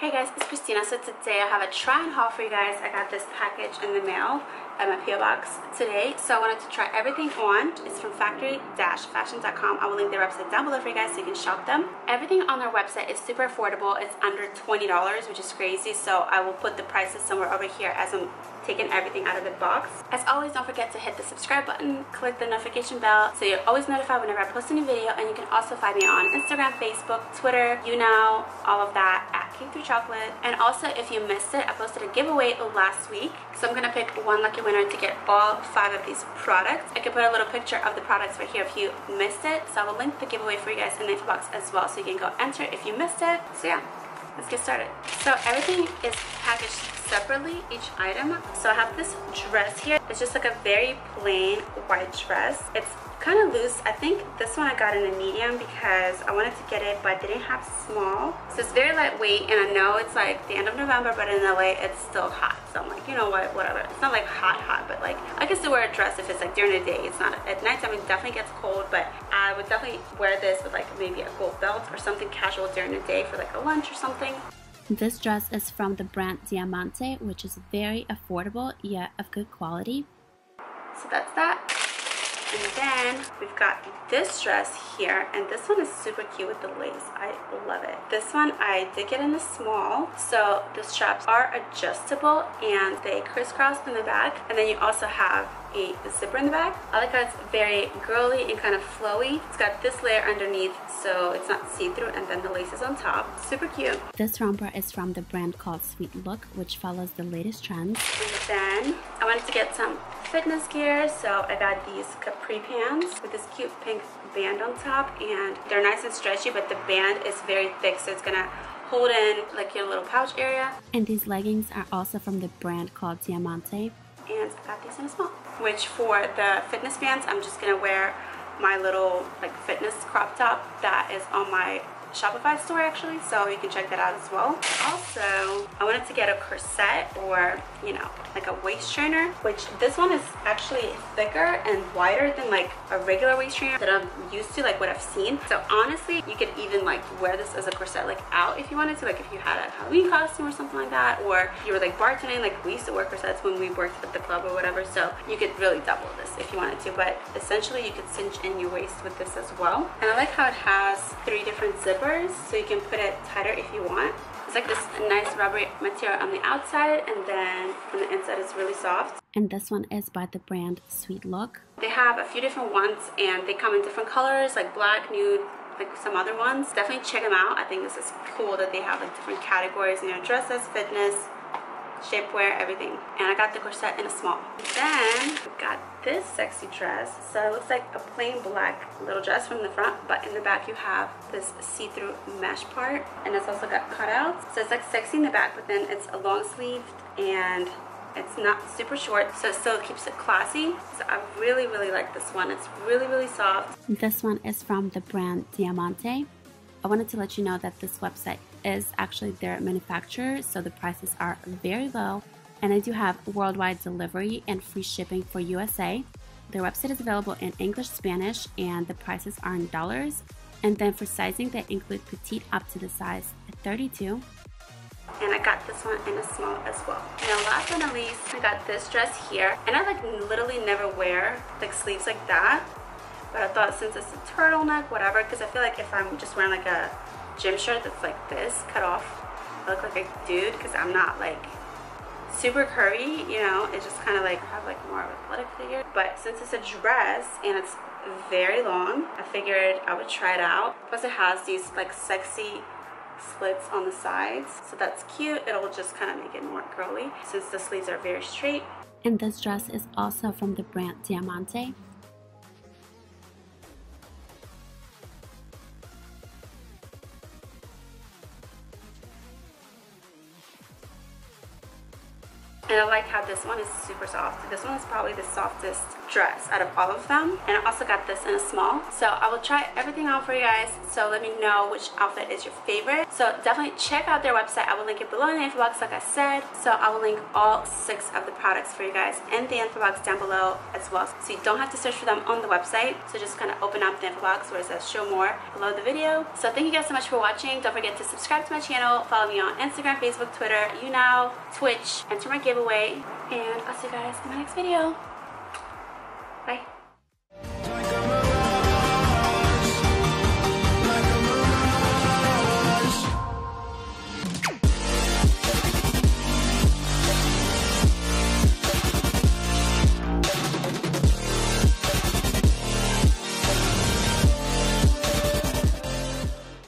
Hey guys, it's Christina. So today I have a try and haul for you guys. I got this package in the mail at my PO box today. So I wanted to try everything on. It's from factory-fashions.com. I will link their website down below for you guys so you can shop them. Everything on their website is super affordable. It's under $20, which is crazy. So I will put the prices somewhere over here as I'm taking everything out of the box. As always, don't forget to hit the subscribe button, click the notification bell so you're always notified whenever I post a new video. And you can also find me on Instagram, Facebook, Twitter, all of that at Cake3Chocolate. And also, if you missed it, I posted a giveaway last week. So I'm gonna pick one lucky winner to get all 5 of these products. I can put a little picture of the products right here if you missed it. So I will link the giveaway for you guys in the info box as well, so you can go enter if you missed it. So yeah, let's get started. So everything is packaged separately, each item. So I have this dress here. It's just like a very plain white dress. It's kind of loose. I think this one I got in a medium because I wanted to get it, but they didn't have small. So it's very lightweight, and I know it's like the end of November, but in LA it's still hot. So I'm like, you know what, whatever. It's not like hot, but like I can still wear a dress if it's like during the day. It's not at nighttime. It definitely gets cold, but I would definitely wear this with like maybe a gold belt or something casual during the day for like a lunch or something. This dress is from the brand Diamante, which is very affordable yet of good quality. So that's that. And then we've got this dress here, and this one is super cute with the lace. I love it. This one I did get in a small, so the straps are adjustable and they crisscross in the back, and then you also have a zipper in the back. I like how it's very girly and kind of flowy. It's got this layer underneath so it's not see-through, and then the lace is on top. Super cute. This romper is from the brand called Sweet Look, which follows the latest trends. And then I wanted to get some fitness gear, so I got these capri pants with this cute pink band on top, and they're nice and stretchy, but the band is very thick, so it's gonna hold in like your little pouch area. And these leggings are also from the brand called Diamante. And I got these in a small, which for the fitness bands, I'm just gonna wear my little like fitness crop top that is on my Shopify store actually, so you can check that out as well. Also, I wanted to get a corset or, you know, like a waist trainer, which this one is actually thicker and wider than like a regular waist trainer that I'm used to, like what I've seen. So honestly, you could even like wear this as a corset like out if you wanted to, like if you had a Halloween costume or something like that, or you were like bartending. Like we used to wear corsets when we worked at the club or whatever, so you could really double this if you wanted to, but essentially you could cinch in your waist with this as well. And I like how it has 3 different zippers, so you can put it tighter if you want. It's like this nice rubbery material on the outside, and then on the inside it's really soft. And this one is by the brand Sweet Look. They have a few different ones, and they come in different colors, like black, nude, like some other ones. Definitely check them out. I think this is cool that they have like different categories, you know, dresses, fitness, shapewear, everything. And I got the corset in a small. Then we got this sexy dress. So it looks like a plain black little dress from the front, but in the back you have this see-through mesh part, and it's also got cutouts. So it's like sexy in the back, but then it's a long sleeved and it's not super short, so it still keeps it classy. So I really like this one. It's really soft. This one is from the brand Diamante. I wanted to let you know that this website is actually their manufacturer, so the prices are very low, and I do have worldwide delivery and free shipping for USA. Their website is available in English, Spanish, and the prices are in dollars. And then for sizing, they include petite up to the size 32. And I got this one in a small as well. Now last but not least, I got this dress here, and I like literally never wear like sleeves like that, but I thought since it's a turtleneck, whatever, because I feel like if I'm just wearing like a gym shirt that's like this, cut off, I look like a dude, because I'm not like super curvy, you know, it's just kind of like have like more of an athletic figure. But since it's a dress and it's very long, I figured I would try it out. Plus it has these like sexy slits on the sides, so that's cute. It'll just kind of make it more girly since the sleeves are very straight. And this dress is also from the brand Diamante. And I like how this one is super soft. This one is probably the softest dress out of all of them, and I also got this in a small. So I will try everything on for you guys, so let me know which outfit is your favorite. So definitely check out their website. I will link it below in the info box like I said. So I will link all 6 of the products for you guys in the info box down below as well, so you don't have to search for them on the website. So just kind of open up the info box where it says show more below the video. So thank you guys so much for watching. Don't forget to subscribe to my channel, follow me on Instagram, Facebook, Twitter, Twitch, enter my giveaway, and I'll see you guys in my next video.